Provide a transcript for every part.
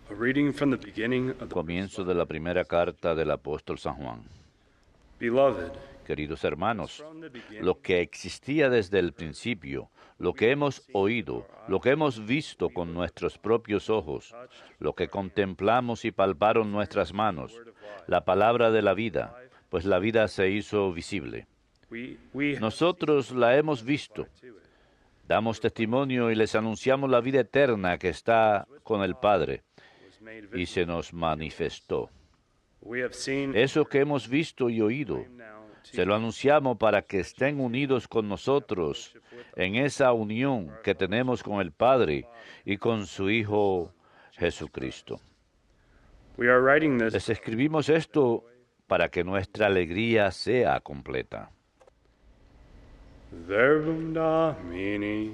A reading from the beginning of the Comienzo de la primera carta del apóstol San Juan. Beloved, Queridos hermanos, lo que existía desde el principio, lo que hemos oído, lo que hemos visto con nuestros propios ojos, lo que contemplamos y palparon nuestras manos, la palabra de la vida, pues la vida se hizo visible. Nosotros la hemos visto, damos testimonio y les anunciamos la vida eterna que está con el Padre y se nos manifestó. Eso que hemos visto y oído, se lo anunciamos para que estén unidos con nosotros en esa unión que tenemos con el Padre y con su Hijo Jesucristo. Les escribimos esto para que nuestra alegría sea completa. Verbum Domini.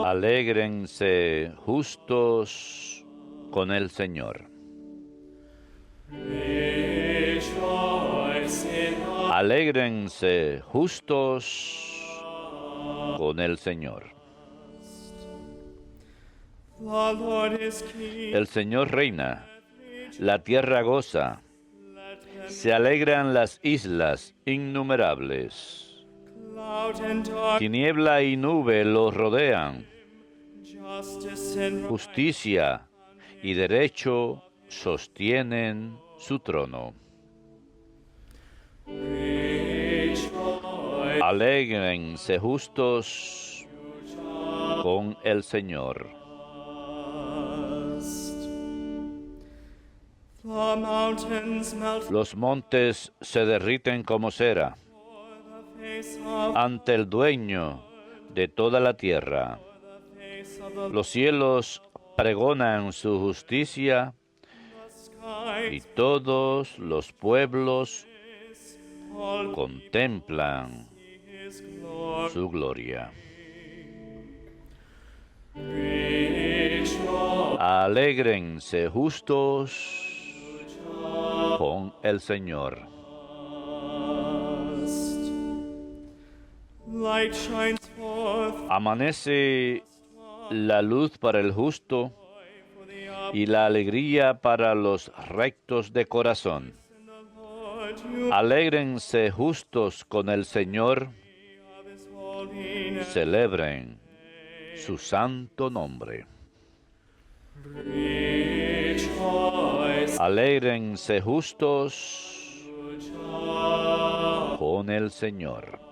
Alégrense justos con el Señor. Alégrense justos con el Señor. El Señor reina, la tierra goza, se alegran las islas innumerables. Tiniebla y nube los rodean. Justicia y derecho sostienen su trono. Alégrense justos con el Señor. Los montes se derriten como cera ante el dueño de toda la tierra. Los cielos pregonan su justicia y todos los pueblos contemplan su gloria. Alégrense justos con el Señor. Amanece la luz para el justo y la alegría para los rectos de corazón. Alégrense justos con el Señor, celebren su santo nombre. Alégrense justos con el Señor.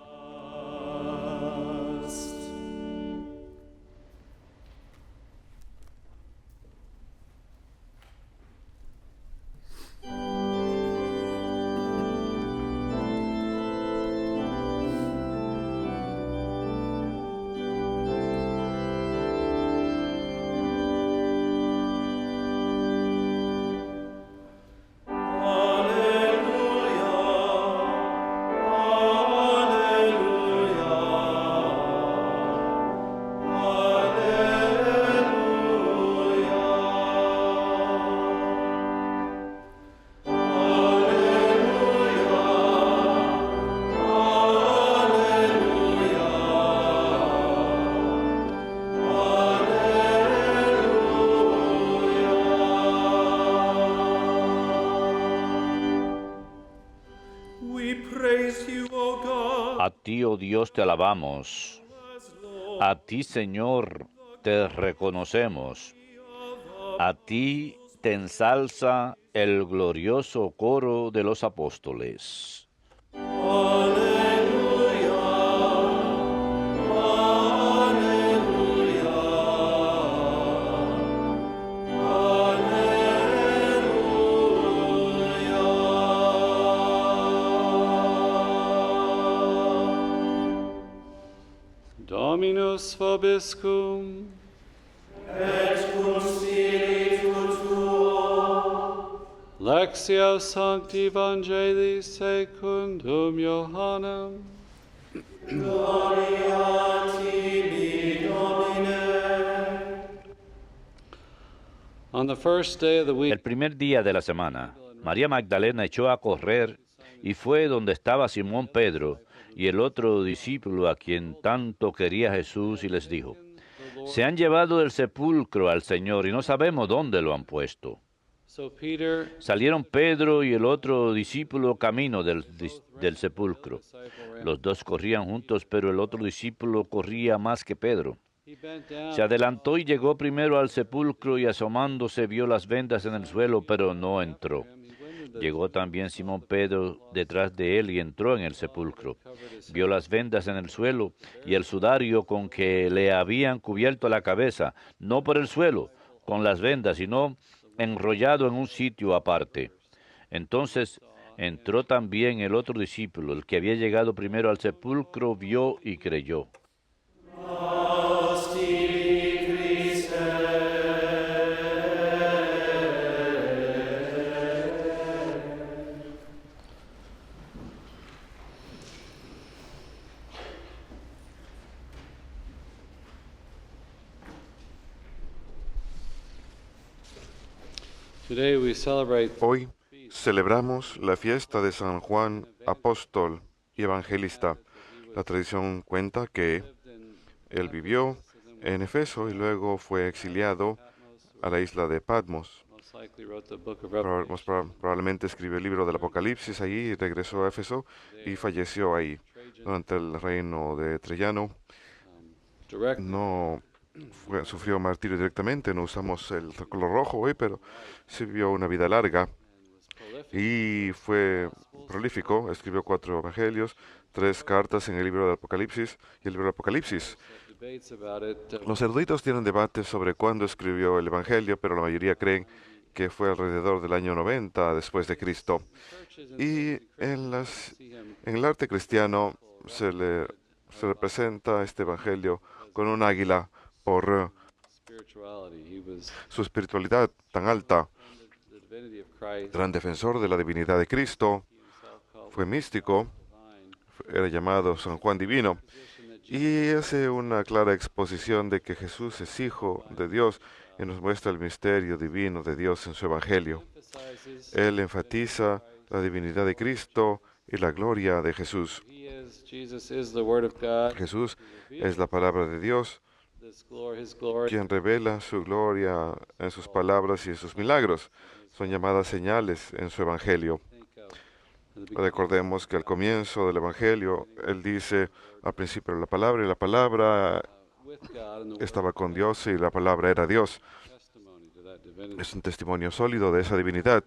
A ti, oh Dios, te alabamos. A ti, Señor, te reconocemos. A ti te ensalza el glorioso coro de los apóstoles. Dominus vobiscum. Et cum spiritu tuo. Lectio Sancti Evangelii secundum Johannem. On the first day of the week, El primer día de la semana, María Magdalena echó a correr y fue donde estaba Simón Pedro y el otro discípulo a quien tanto quería Jesús y les dijo, se han llevado del sepulcro al Señor y no sabemos dónde lo han puesto. so Peter, Salieron Pedro y el otro discípulo camino del sepulcro. Los dos corrían juntos, pero el otro discípulo corría más que Pedro. he bent down, Se adelantó y llegó primero al sepulcro y asomándose vio las vendas en el suelo, pero no entró. Llegó también Simón Pedro detrás de él y entró en el sepulcro. Vio las vendas en el suelo y el sudario con que le habían cubierto la cabeza, no por el suelo, con las vendas, sino enrollado en un sitio aparte. Entonces entró también el otro discípulo, el que había llegado primero al sepulcro, vio y creyó. today we celebrate Hoy celebramos la fiesta de San Juan Apóstol y Evangelista. La tradición cuenta que él vivió en Efeso y luego fue exiliado a la isla de Patmos. most likely wrote the book of Revelation. Probablemente escribió el libro del Apocalipsis allí y regresó a Éfeso y falleció ahí. Durante el reino de Trajano Direct sufrió martirio directamente, no usamos el color rojo hoy, pero sí vivió una vida larga y fue prolífico, escribió 4 evangelios, 3 cartas en el libro del Apocalipsis y el libro del Apocalipsis. debates about it. Los eruditos tienen debates sobre cuándo escribió el evangelio, pero la mayoría creen que fue alrededor del año 90 después de Cristo. Y en el arte cristiano se representa este evangelio con un águila por Spirituality. He was su espiritualidad tan alta. the divinity of Christ. Gran defensor de la divinidad de Cristo, fue místico, era llamado San Juan Divino, y hace una clara exposición de que Jesús es Hijo de Dios y nos muestra el misterio divino de Dios en su Evangelio. Emphasizes Él enfatiza la divinidad de Cristo y la gloria de Jesús. Jesus is the Word of God. Jesús es la palabra de Dios, His glory. quien revela su gloria en sus palabras y en sus milagros. Son llamadas señales en su Evangelio. Recordemos que al comienzo del Evangelio, Él dice, al principio era la palabra, y la palabra With God and the estaba con Dios, y la palabra era Dios. testimony to that divinity. Es un testimonio sólido de esa divinidad.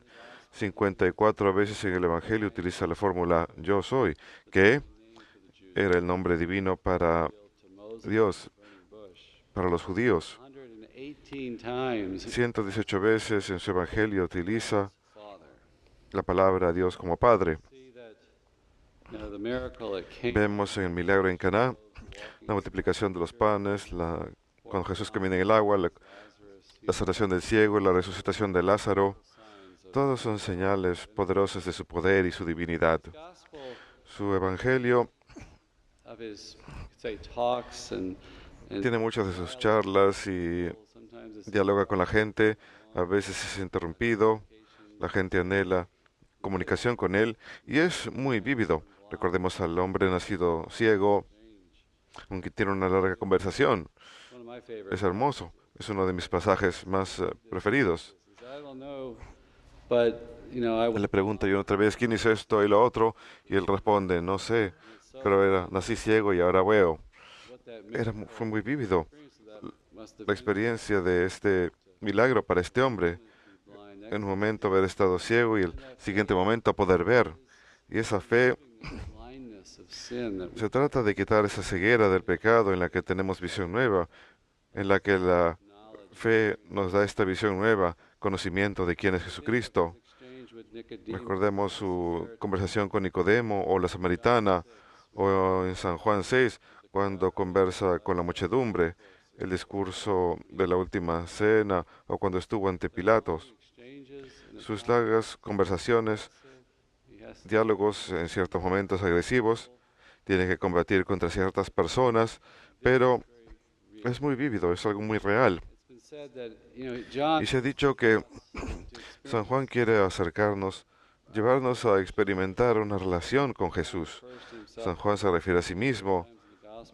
54 veces en el Evangelio utiliza la fórmula yo soy, que era el nombre divino para Dios, para los judíos. 118 times 118 veces en su Evangelio utiliza Father. la palabra Dios como Padre. See that the miracle at Cana, Vemos en el milagro en Caná la multiplicación de los panes, cuando Jesús camina en el agua, la sanación del ciego, la resucitación de Lázaro. Todos son señales poderosas de su poder y su divinidad. gospel Su Evangelio of his talks and tiene muchas de sus charlas y sometimes it's dialoga con la gente. A veces es interrumpido. La gente anhela comunicación con él y es muy vívido. Recordemos al hombre nacido ciego, aunque tiene una larga conversación. one of my favorites. Es hermoso. Es uno de mis pasajes más preferidos. I don't know, but I Le pregunta yo otra vez, ¿quién hizo esto y lo otro? Y él responde, no sé, pero nací ciego y ahora veo. what that Fue muy vívido must have la experiencia de este milagro para este hombre. blind. En un momento haber estado ciego y el siguiente momento poder ver. Y esa fe, Blindness of sin that se trata de quitar esa ceguera del pecado en la que tenemos visión nueva, en la que la fe nos da esta visión nueva, conocimiento de quién es Jesucristo. exchange with Nicodemus. Recordemos su conversación con Nicodemo o la samaritana, o en San Juan 6, cuando conversa con la muchedumbre, el discurso de la última cena, o cuando estuvo ante Pilatos. Exchanges and sus largas conversaciones, diálogos en ciertos momentos agresivos, tiene que combatir contra ciertas personas, pero es muy vívido, es algo muy real. Y se ha dicho que San Juan quiere acercarnos, llevarnos a experimentar una relación con Jesús. San Juan se refiere a sí mismo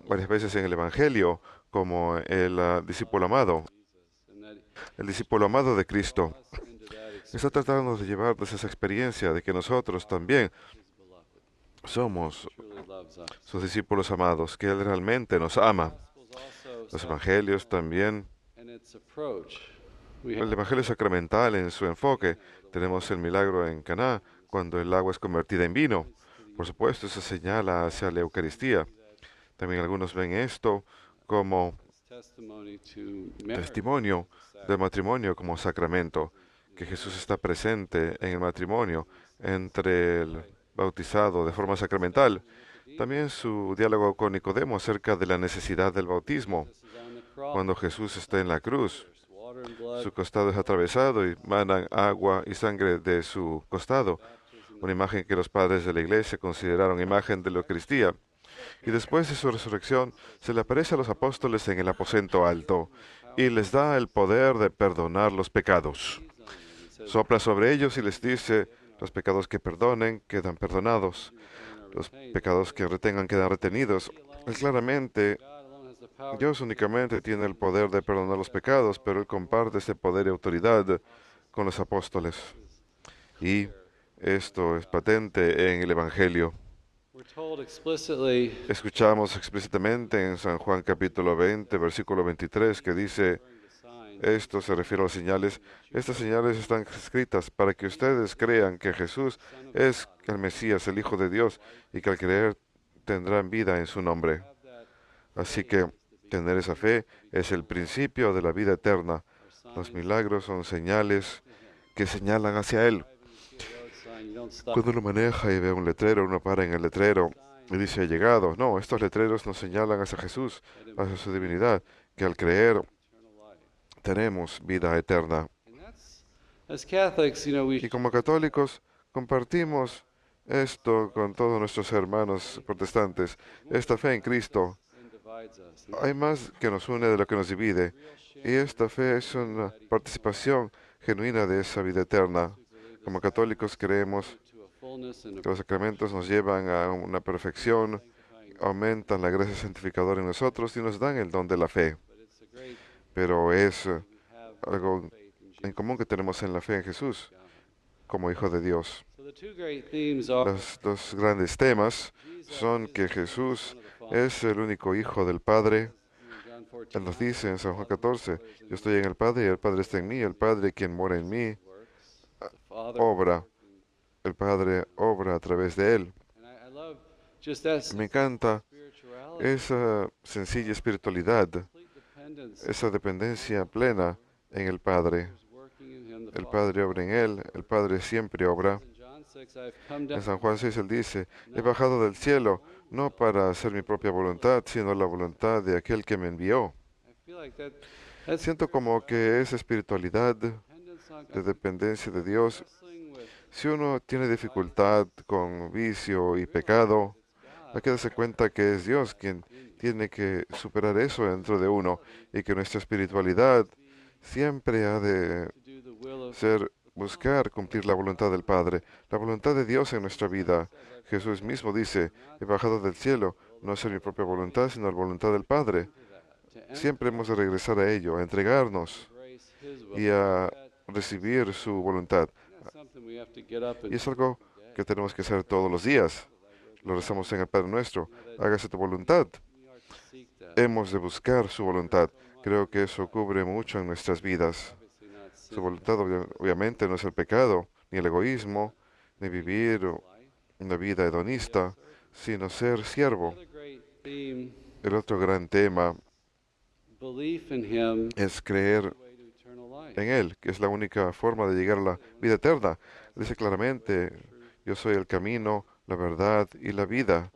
varias veces en el Evangelio como el discípulo amado, el discípulo amado de Cristo. Está tratando de llevarnos esa experiencia de que nosotros también somos sus discípulos amados, que Él realmente nos ama. Los evangelios también, el evangelio sacramental en su enfoque. Tenemos el milagro en Caná, cuando el agua es convertida en vino. Por supuesto, eso señala hacia la Eucaristía. También algunos ven esto como testimonio del matrimonio como sacramento, que Jesús está presente en el matrimonio entre el bautizado de forma sacramental. También su diálogo con Nicodemo acerca de la necesidad del bautismo. Cuando Jesús está en la cruz, su costado es atravesado y manan agua y sangre de su costado, una imagen que los padres de la iglesia consideraron imagen de la Eucaristía. Y después de su resurrección, se le aparece a los apóstoles en el aposento alto y les da el poder de perdonar los pecados. Sopla sobre ellos y les dice, los pecados que perdonen quedan perdonados, los pecados que retengan quedan retenidos. Él claramente, Dios únicamente tiene el poder de perdonar los pecados, pero Él comparte ese poder y autoridad con los apóstoles. Y esto es patente en el Evangelio. Escuchamos explícitamente en San Juan capítulo 20, versículo 23, que dice, esto se refiere a las señales. Estas señales están escritas para que ustedes crean que Jesús es el Mesías, el Hijo de Dios, y que al creer tendrán vida en su nombre. Así que tener esa fe es el principio de la vida eterna. Los milagros son señales que señalan hacia Él. Cuando uno maneja y ve un letrero, uno para en el letrero y dice, ha llegado. No, estos letreros nos señalan hacia Jesús, hacia su divinidad, que al creer tenemos vida eterna. Y como católicos compartimos esto con todos nuestros hermanos protestantes. Esta fe en Cristo, hay más que nos une de lo que nos divide. Y esta fe es una participación genuina de esa vida eterna. Como católicos creemos que los sacramentos nos llevan a una perfección, aumentan la gracia santificadora en nosotros y nos dan el don de la fe. Pero es algo en común que tenemos en la fe en Jesús como Hijo de Dios. Los dos grandes temas son que Jesús es el único Hijo del Padre. Él nos dice en San Juan 14, yo estoy en el Padre y el Padre está en mí, el Padre quien mora en mí obra, el Padre obra a través de Él. Me encanta esa sencilla espiritualidad, esa dependencia plena en el Padre. El Padre obra en Él, el Padre siempre obra. En San Juan 6 Él dice, he bajado del cielo no para hacer mi propia voluntad, sino la voluntad de aquel que me envió. Siento como que esa espiritualidad de dependencia de Dios, si uno tiene dificultad con vicio y pecado, hay que darse cuenta que es Dios quien tiene que superar eso dentro de uno y que nuestra espiritualidad siempre ha de ser buscar cumplir la voluntad del Padre, la voluntad de Dios en nuestra vida. Jesús mismo dice, he bajado del cielo, no a hacer mi propia voluntad, sino la voluntad del Padre. Siempre hemos de regresar a ello, a entregarnos y a recibir su voluntad. Y es algo que tenemos que hacer todos los días. Lo rezamos en el Padre Nuestro. Hágase tu voluntad. Hemos de buscar su voluntad. Creo que eso cubre mucho en nuestras vidas. Su voluntad obviamente no es el pecado, ni el egoísmo, ni vivir una vida hedonista, sino ser siervo. El otro gran tema es creer en Él, que es la única forma de llegar a la vida eterna. Dice claramente, yo soy el camino, la verdad y la vida.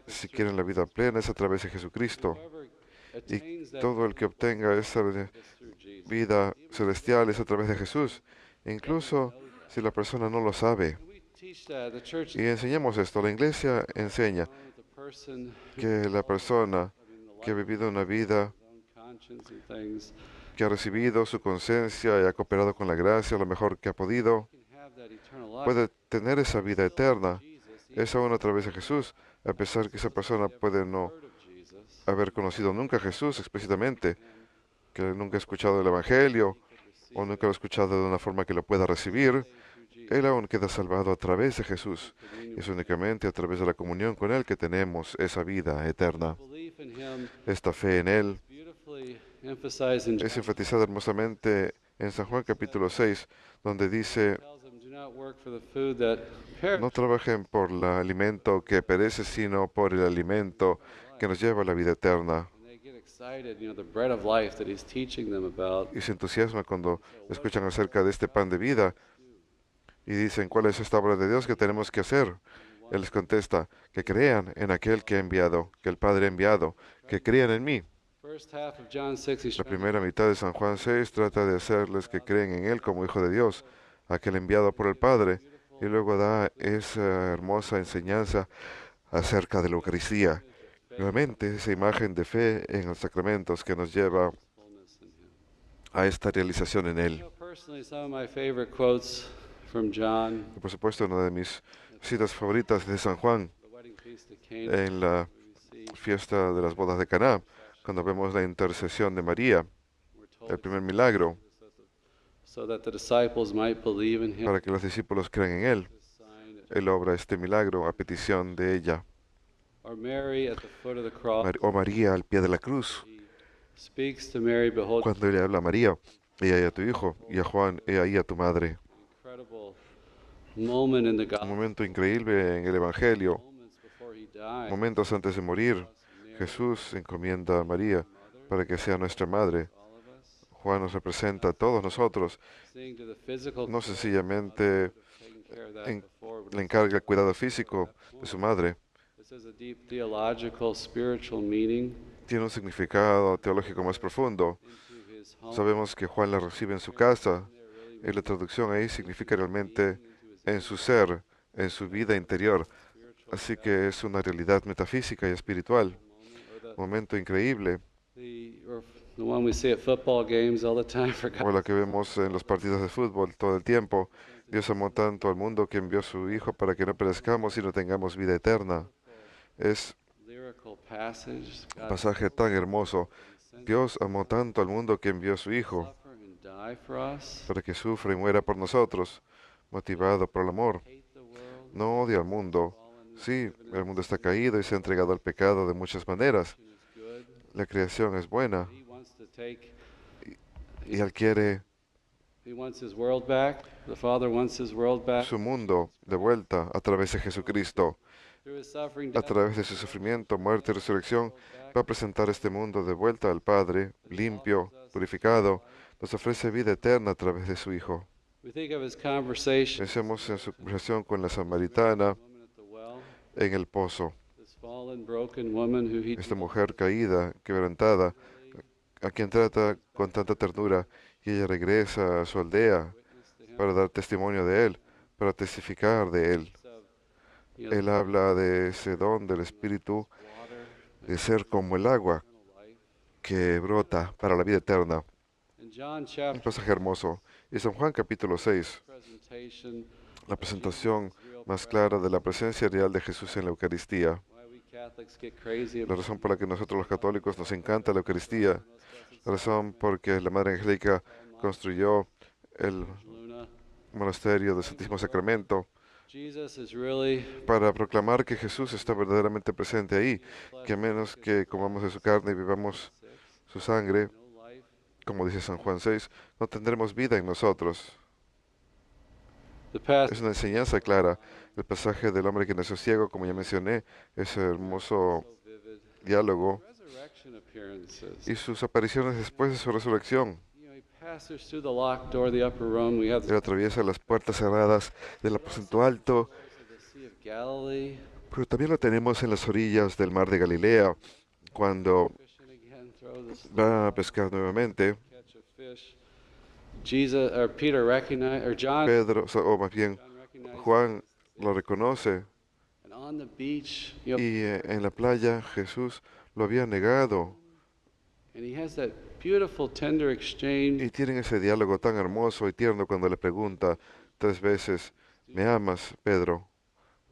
Si quieren la vida plena es a través de Jesucristo. Y todo el que obtenga esa vida celestial es a través de Jesús. incluso si la persona no lo sabe. And we teach that. The church Y enseñamos esto. La iglesia enseña the person que la persona que ha vivido una vida, own conscience and things que ha recibido su conciencia y ha cooperado con la gracia lo mejor que ha podido, can have that eternal life. puede tener esa vida eterna. Jesus, Es aún a través de Jesús, a pesar que esa persona puede no word of Jesus, haber conocido nunca a Jesús explícitamente, que nunca ha escuchado el Evangelio o nunca lo ha escuchado de una forma que lo pueda recibir. Él aún queda salvado a través de Jesús. Es únicamente a través de la comunión con Él que tenemos esa vida eterna. belief in him Esta fe en Él beautifully emphasized in es John enfatizada hermosamente en San Juan capítulo 6, donde dice, tells them, do not work for the food that perishes. no trabajen por el alimento que perece, sino por el alimento que nos lleva a la vida eterna. And they get excited, the bread of life that he's teaching them about. Y se entusiasman cuando escuchan acerca de este pan de vida y dicen, ¿cuál es esta obra de Dios que tenemos que hacer? Él les contesta, que crean en aquel que ha enviado, que el Padre ha enviado, que crean en mí. First half of John 6, he's La trying to primera mitad de San Juan 6 trata de hacerles que creen en Él como Hijo de Dios, aquel enviado por el Padre, y luego da esa hermosa enseñanza acerca de la Eucaristía. Nuevamente, esa imagen de fe en los sacramentos que nos lleva fullness in him. a esta realización en Él. Personally, some of my favorite quotes from John, Y por supuesto, una de mis citas favoritas de San Juan the wedding feast of Cana, en la we see, fiesta de las bodas de Caná, cuando vemos la intercesión de María, we're told el primer milagro, so that the disciples might believe in him. para que los discípulos crean en Él. This sign, Él obra este milagro a petición de ella. or Mary at the foot of the cross, O María al pie de la cruz, he speaks to Mary, behold, cuando Él le habla a María, ella ahí a tu hijo, y a Juan, he ahí a tu madre. incredible moment in the Un gospel, momento increíble en el Evangelio, moments before he died. momentos antes de morir, Jesús encomienda a María para que sea nuestra madre. All of us, Juan nos representa a todos nosotros, seeing to the physical, no sencillamente taking care of that en- before. le encarga el cuidado físico de su madre. This is a deep theological, spiritual meaning Tiene un significado teológico más profundo. into his home. Sabemos que Juan la recibe en su casa, y la traducción ahí significa realmente en su ser, en su vida interior. Así que es una realidad metafísica y espiritual. Momento increíble, The one we see at football games all the time for como la que vemos en los partidos de fútbol todo el tiempo. Dios amó tanto al mundo que envió a su Hijo para que no perezcamos y no tengamos vida eterna. Es lyrical passage. un God pasaje tan hermoso. Dios amó tanto al mundo que envió a su Hijo suffer and die for us. para que sufra y muera por nosotros, motivado por el amor. Hate the world. No odia al mundo. Sí, el mundo está caído y se ha entregado al pecado de muchas maneras. Is good. La creación es buena He wants to take. y Él quiere He wants his world back. The Father wants his world back. su mundo de vuelta a través de Jesucristo. Through his suffering, A death, través de su sufrimiento, muerte y resurrección, va a presentar este mundo de vuelta al Padre, limpio, purificado. Nos ofrece vida eterna a través de su Hijo. we think of his conversation. Pensemos en su conversación con la samaritana Woman at the well. en el pozo. This fallen, broken woman who he Esta mujer caída, quebrantada, a quien trata con tanta ternura, y ella regresa a su aldea para dar testimonio de Él, para testificar de Él. Él habla de ese don del Espíritu, de ser como el agua que brota para la vida eterna. In John Un chapter pasaje hermoso. Y San Juan capítulo 6, presentation, la presentación más clara de la presencia real de Jesús en la Eucaristía. why we Catholics get crazy La about razón por la que nosotros los católicos nos encanta la Eucaristía. La razón porque la Madre Angélica construyó el Luna. monasterio del Santísimo Sacramento Jesus is really para proclamar que Jesús está verdaderamente presente ahí, que a menos que comamos de su carne y vivamos su sangre, no life. como dice San Juan 6, no tendremos vida en nosotros. The past Es una enseñanza clara. El pasaje del hombre que nació ciego, como ya mencioné, ese hermoso so vivid. diálogo Resurrection appearances. y sus apariciones después de su resurrección. He passes through the locked door of the upper room. We have Él atraviesa las puertas cerradas del aposento alto, the Sea of Galilee. pero también lo tenemos en las orillas del mar de Galilea, cuando Fishing again, throw this va a pescar nuevamente. catch a fish. Jesus or Peter recognized, or John, Pedro, o más bien John recognized Juan lo reconoce, and on the beach, y en la playa Jesús lo había negado, and he has that beautiful, tender exchange. y tienen ese diálogo tan hermoso y tierno cuando le pregunta 3 veces, ¿me amas, Pedro?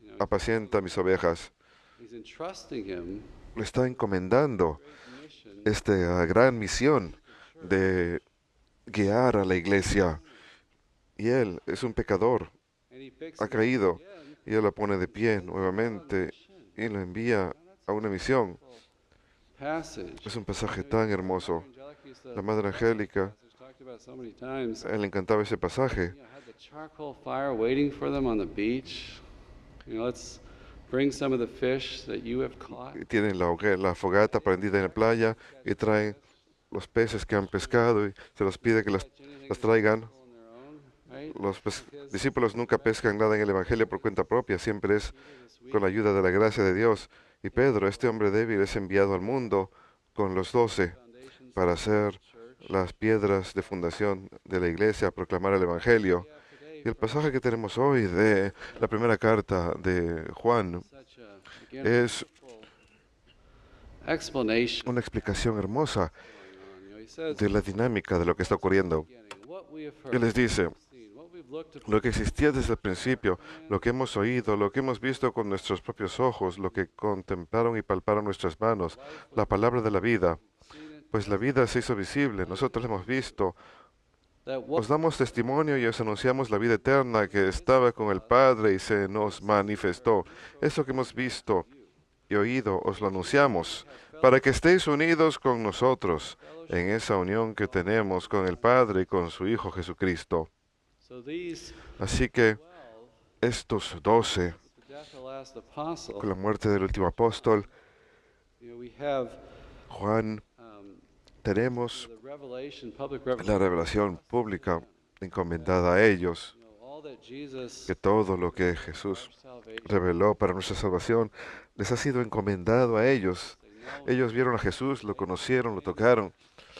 You know, Apacienta mis ovejas. he's entrusting him Le está encomendando great mission, esta gran misión de guiar a la iglesia. Y él es un pecador, and he picks ha him up caído, again. y él lo pone de pie nuevamente y lo envía a una misión. Passage. Es un pasaje tan hermoso. La Madre Angélica, Talked about so many times. a él le encantaba ese pasaje. You know, had the charcoal fire waiting for them on the beach. You know, let's bring some of the fish that you have caught. Y tienen la fogata prendida en la playa y traen los peces que han pescado y se los pide que las traigan. On their own, right? Los discípulos nunca pescan nada en el Evangelio por cuenta propia, siempre es con la ayuda de la gracia de Dios. Y Pedro, este hombre débil, es enviado al mundo con los 12 para ser las piedras de fundación de la iglesia, a proclamar el Evangelio. Y el pasaje que tenemos hoy de la primera carta de Juan Such a, again, es explanation una explicación hermosa going on. You know, he says, de la dinámica de lo que está ocurriendo. what we have Él les heard, dice, seen, what we've looked upon, lo que existía desde el principio, lo que hemos oído, lo que hemos visto con nuestros propios ojos, lo que contemplaron y palparon nuestras manos, la palabra de la vida, pues la vida se hizo visible, nosotros la hemos visto, that what os damos testimonio y os anunciamos la vida eterna que estaba con el Padre y se nos manifestó. Eso que hemos visto y oído os lo anunciamos, para que estéis unidos con nosotros en esa unión que tenemos con el Padre y con su Hijo Jesucristo. so these Así que estos 12, the death of the last apostle, con la muerte del último apóstol, you know, we have Juan, tenemos the revelation, public la revelación pública encomendada a ellos, you know, all that Jesus que todo lo que Jesús salvation, reveló para nuestra salvación les ha sido encomendado a ellos. Ellos vieron a Jesús, lo conocieron, lo tocaron,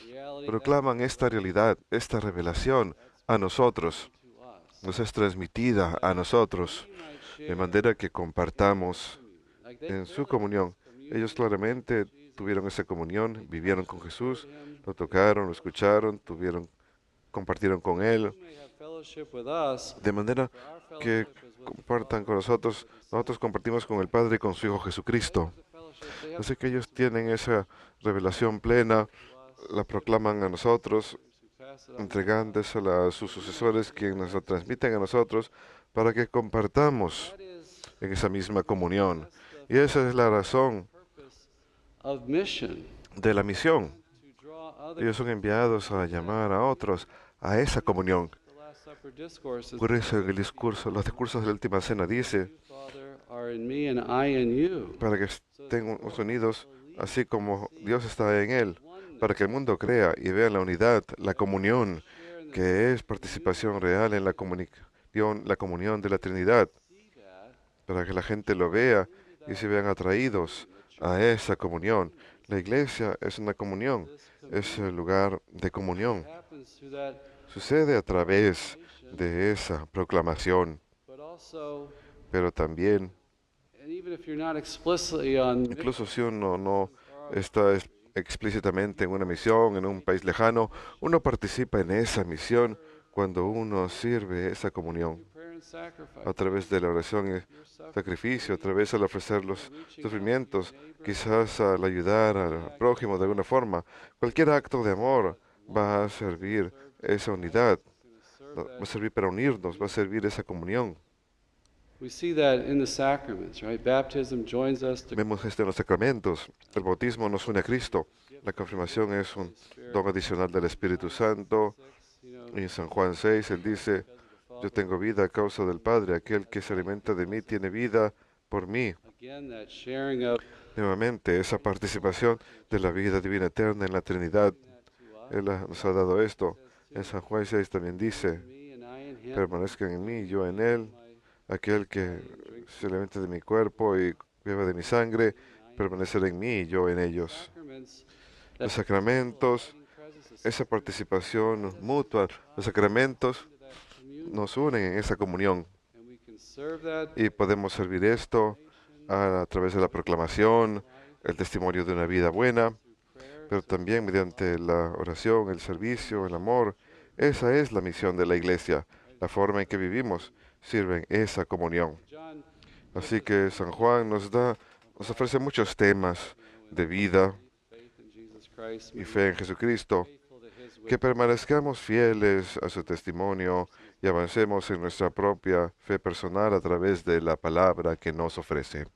reality proclaman esta realidad, esta revelación a nosotros, to us. nos es transmitida a nosotros, We might de share manera que compartamos like they en su clearly comunión. communed Ellos claramente tuvieron esa comunión, vivieron con Jesús, with him. lo tocaron, lo escucharon, compartieron con Él, You may have fellowship with us, de manera for our que fellowship is with the compartan Father, con nosotros. Nosotros compartimos con el Padre y con su Hijo Jesucristo. the fellowship they have Así que ellos tienen esa revelación plena, la proclaman a nosotros, who pass it on. entregándosela a sus sucesores, quienes nos la transmiten a nosotros, para que compartamos That is en esa misma comunión. Y esa es la razón purpose of mission, de la misión. to draw others. Ellos son enviados a llamar a otros a esa comunión. The Last Supper discourse is Por eso en el discurso, los discursos de la última cena dice, you, Father, are in me and I in you. para que estén unidos así como Dios está en Él, para que el mundo crea y vea la unidad, la comunión, Share in the que es participación real en la comunión de la Trinidad, see that para que la gente lo vea y se vean atraídos a esa comunión. La iglesia es una comunión, es el lugar de comunión. happens through that, Sucede a través de esa proclamación, but also, pero también, and even if you're not explicitly on mission, incluso si uno no está explícitamente en una misión, en un país lejano, uno participa en esa misión cuando uno sirve esa comunión prayer and sacrifice, a través de la oración y your suffering, sacrificio, a través al ofrecer los sufrimientos, quizás al ayudar al prójimo de alguna forma. Cualquier acto de amor va a servir esa unidad, va a servir para unirnos, va a servir esa comunión. we see that in the sacraments, right? Baptism joins us to Vemos esto en los sacramentos. El bautismo nos une a Cristo. La confirmación es un don adicional del Espíritu Santo. you know, En San Juan 6, Él dice, yo tengo vida a causa del Padre. Aquel que se alimenta de mí tiene vida por mí. again, that sharing of Nuevamente, esa participación de la vida divina eterna en la Trinidad. Él nos ha dado esto. En San Juan 6 también dice, me and I in him, permanezcan en mí, yo en Él. Aquel que se alimenta de mi cuerpo y beba de mi sangre, permanecerá en mí y yo en ellos. sacraments, Los sacramentos esa participación mutua, los sacramentos nos unen en esa comunión y podemos servir esto a través de la proclamación, el testimonio de una vida buena, pero también mediante la oración, el servicio, el amor. Esa es la misión de la Iglesia. La forma en que vivimos sirve en esa comunión. Así que San Juan nos ofrece muchos temas de vida y fe en Jesucristo, que permanezcamos fieles a su testimonio y avancemos en nuestra propia fe personal a través de la palabra que nos ofrece.